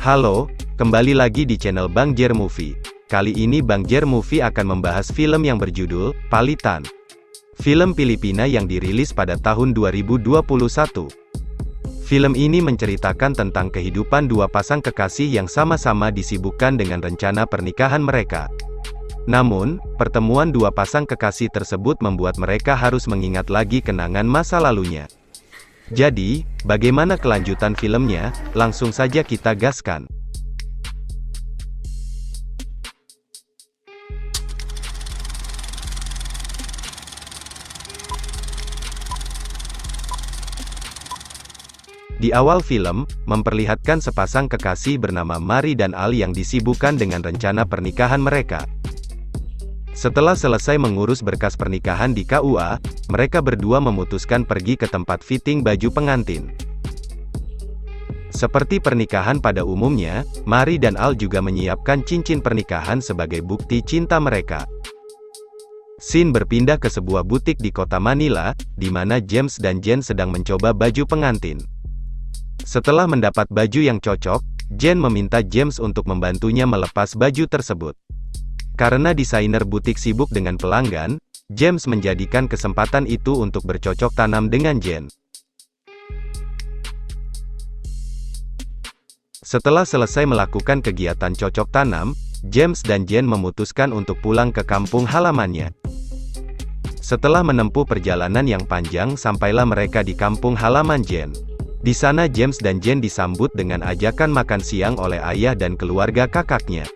Halo, kembali lagi di channel Bang Jer Movie. Kali ini Bang Jer Movie akan membahas film yang berjudul Palitan. Film Filipina yang dirilis pada tahun 2021. Film ini menceritakan tentang kehidupan dua pasang kekasih yang sama-sama disibukkan dengan rencana pernikahan mereka. Namun, pertemuan dua pasang kekasih tersebut membuat mereka harus mengingat lagi kenangan masa lalunya. Jadi, bagaimana kelanjutan filmnya? Langsung saja kita gaskan. Di awal film, memperlihatkan sepasang kekasih bernama Mari dan Al yang disibukkan dengan rencana pernikahan mereka. Setelah selesai mengurus berkas pernikahan di KUA, mereka berdua memutuskan pergi ke tempat fitting baju pengantin. Seperti pernikahan pada umumnya, Mari dan Al juga menyiapkan cincin pernikahan sebagai bukti cinta mereka. Scene berpindah ke sebuah butik di kota Manila, di mana James dan Jen sedang mencoba baju pengantin. Setelah mendapat baju yang cocok, Jen meminta James untuk membantunya melepas baju tersebut. Karena desainer butik sibuk dengan pelanggan, James menjadikan kesempatan itu untuk bercocok tanam dengan Jen. Setelah selesai melakukan kegiatan cocok tanam, James dan Jen memutuskan untuk pulang ke kampung halamannya. Setelah menempuh perjalanan yang panjang, sampailah mereka di kampung halaman Jen. Di sana James dan Jen disambut dengan ajakan makan siang oleh ayah dan keluarga kakaknya.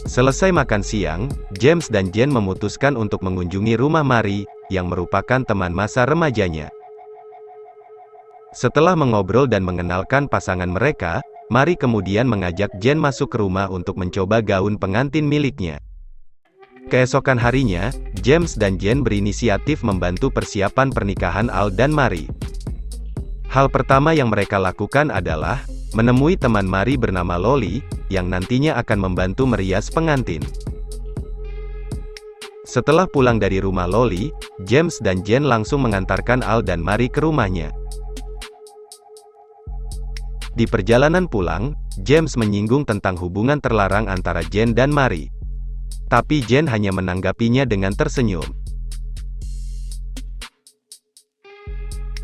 Selesai makan siang, James dan Jen memutuskan untuk mengunjungi rumah Mari, yang merupakan teman masa remajanya. Setelah mengobrol dan mengenalkan pasangan mereka, Mari kemudian mengajak Jen masuk ke rumah untuk mencoba gaun pengantin miliknya. Keesokan harinya, James dan Jen berinisiatif membantu persiapan pernikahan Al dan Mari. Hal pertama yang mereka lakukan adalah menemui teman Mari bernama Loli, yang nantinya akan membantu merias pengantin. Setelah pulang dari rumah Loli, James dan Jen langsung mengantarkan Al dan Mari ke rumahnya. Di perjalanan pulang, James menyinggung tentang hubungan terlarang antara Jen dan Mari. Tapi Jen hanya menanggapinya dengan tersenyum.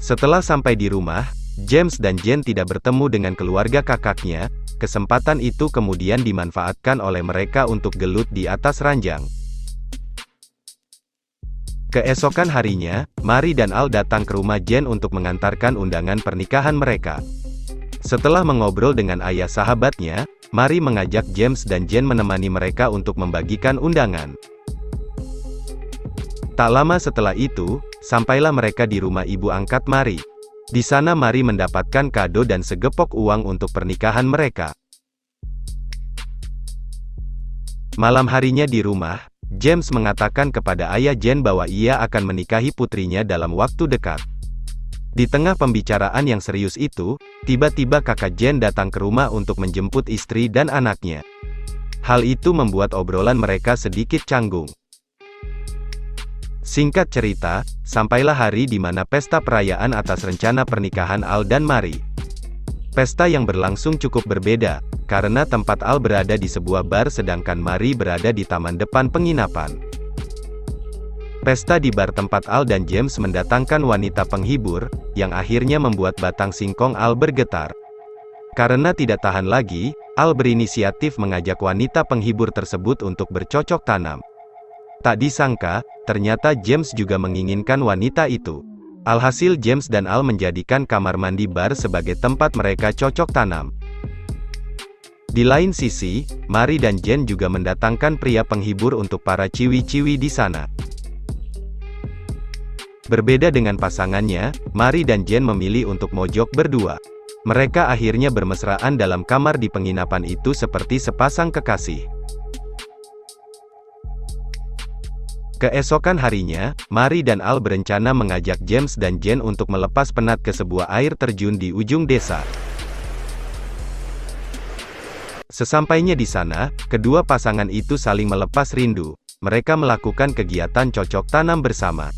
Setelah sampai di rumah, James dan Jen tidak bertemu dengan keluarga kakaknya. Kesempatan itu kemudian dimanfaatkan oleh mereka untuk gelut di atas ranjang. Keesokan harinya, Mari dan Al datang ke rumah Jen untuk mengantarkan undangan pernikahan mereka. Setelah mengobrol dengan ayah sahabatnya, Mari mengajak James dan Jen menemani mereka untuk membagikan undangan. Tak lama setelah itu, sampailah mereka di rumah ibu angkat Mari. Di sana Mari mendapatkan kado dan segepok uang untuk pernikahan mereka. Malam harinya di rumah, James mengatakan kepada ayah Jen bahwa ia akan menikahi putrinya dalam waktu dekat. Di tengah pembicaraan yang serius itu, tiba-tiba kakak Jen datang ke rumah untuk menjemput istri dan anaknya. Hal itu membuat obrolan mereka sedikit canggung. Singkat cerita, sampailah hari di mana pesta perayaan atas rencana pernikahan Al dan Mari. Pesta yang berlangsung cukup berbeda, karena tempat Al berada di sebuah bar sedangkan Mari berada di taman depan penginapan. Pesta di bar tempat Al dan James mendatangkan wanita penghibur, yang akhirnya membuat batang singkong Al bergetar. Karena tidak tahan lagi, Al berinisiatif mengajak wanita penghibur tersebut untuk bercocok tanam. Tak disangka, ternyata James juga menginginkan wanita itu. Alhasil James dan Al menjadikan kamar mandi bar sebagai tempat mereka cocok tanam. Di lain sisi, Mari dan Jen juga mendatangkan pria penghibur untuk para ciwi-ciwi di sana. Berbeda dengan pasangannya, Mari dan Jen memilih untuk mojok berdua. Mereka akhirnya bermesraan dalam kamar di penginapan itu seperti sepasang kekasih. Keesokan harinya, Mari dan Al berencana mengajak James dan Jen untuk melepas penat ke sebuah air terjun di ujung desa. Sesampainya di sana, kedua pasangan itu saling melepas rindu. Mereka melakukan kegiatan cocok tanam bersama.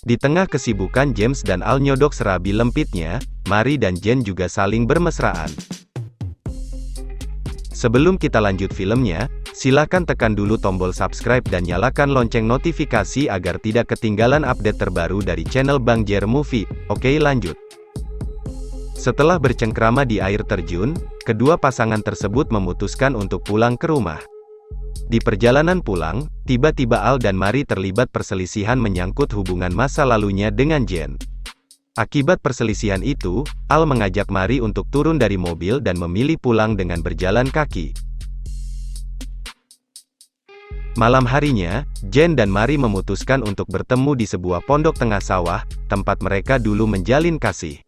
Di tengah kesibukan James dan Al nyodok serabi lempitnya, Mary dan Jen juga saling bermesraan. Sebelum kita lanjut filmnya, silakan tekan dulu tombol subscribe dan nyalakan lonceng notifikasi agar tidak ketinggalan update terbaru dari channel Bang Jer Movie. Oke, lanjut. Setelah bercengkrama di air terjun, kedua pasangan tersebut memutuskan untuk pulang ke rumah. Di perjalanan pulang, tiba-tiba Al dan Mary terlibat perselisihan menyangkut hubungan masa lalunya dengan Jen. Akibat perselisihan itu, Al mengajak Mary untuk turun dari mobil dan memilih pulang dengan berjalan kaki. Malam harinya, Jen dan Mary memutuskan untuk bertemu di sebuah pondok tengah sawah, tempat mereka dulu menjalin kasih.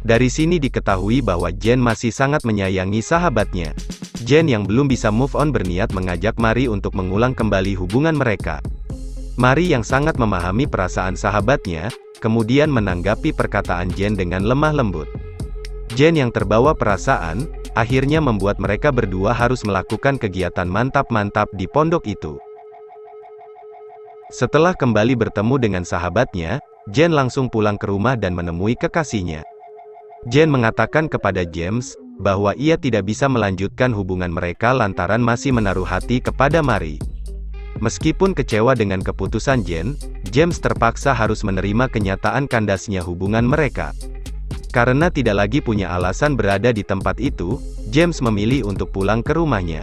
Dari sini diketahui bahwa Jen masih sangat menyayangi sahabatnya. Jen yang belum bisa move on berniat mengajak Mary untuk mengulang kembali hubungan mereka. Mary yang sangat memahami perasaan sahabatnya, kemudian menanggapi perkataan Jen dengan lemah lembut. Jen yang terbawa perasaan, akhirnya membuat mereka berdua harus melakukan kegiatan mantap-mantap di pondok itu. Setelah kembali bertemu dengan sahabatnya, Jen langsung pulang ke rumah dan menemui kekasihnya. Jen mengatakan kepada James, bahwa ia tidak bisa melanjutkan hubungan mereka lantaran masih menaruh hati kepada Mary. Meskipun kecewa dengan keputusan Jen, James terpaksa harus menerima kenyataan kandasnya hubungan mereka. Karena tidak lagi punya alasan berada di tempat itu, James memilih untuk pulang ke rumahnya.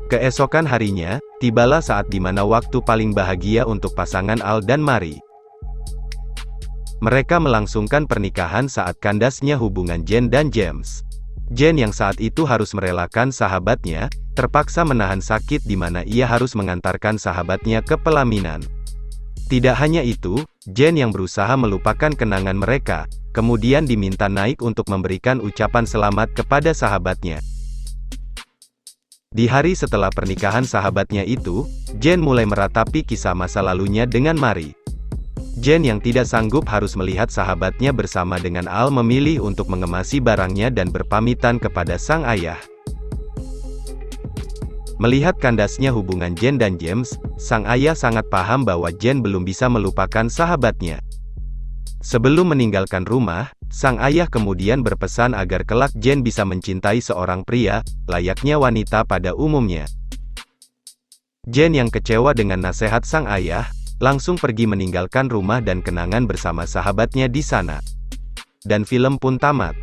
Keesokan harinya, tibalah saat di mana waktu paling bahagia untuk pasangan Al dan Mary. Mereka melangsungkan pernikahan saat kandasnya hubungan Jen dan James. Jen yang saat itu harus merelakan sahabatnya, terpaksa menahan sakit di mana ia harus mengantarkan sahabatnya ke pelaminan. Tidak hanya itu, Jen yang berusaha melupakan kenangan mereka, kemudian diminta naik untuk memberikan ucapan selamat kepada sahabatnya. Di hari setelah pernikahan sahabatnya itu, Jen mulai meratapi kisah masa lalunya dengan Mary. Jen yang tidak sanggup harus melihat sahabatnya bersama dengan Al memilih untuk mengemasi barangnya dan berpamitan kepada sang ayah. Melihat kandasnya hubungan Jen dan James, sang ayah sangat paham bahwa Jen belum bisa melupakan sahabatnya. Sebelum meninggalkan rumah, sang ayah kemudian berpesan agar kelak Jen bisa mencintai seorang pria, layaknya wanita pada umumnya. Jen yang kecewa dengan nasihat sang ayah, langsung pergi meninggalkan rumah dan kenangan bersama sahabatnya di sana. Dan film pun tamat.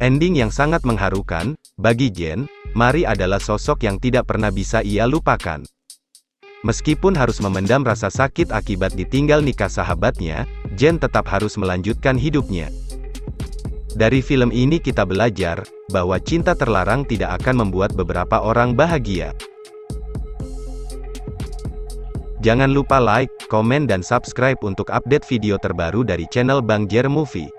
Ending yang sangat mengharukan, bagi Jen, Mary adalah sosok yang tidak pernah bisa ia lupakan. Meskipun harus memendam rasa sakit akibat ditinggal nikah sahabatnya, Jen tetap harus melanjutkan hidupnya. Dari film ini kita belajar, bahwa cinta terlarang tidak akan membuat beberapa orang bahagia. Jangan lupa like, komen dan subscribe untuk update video terbaru dari channel Bang Jer Movie.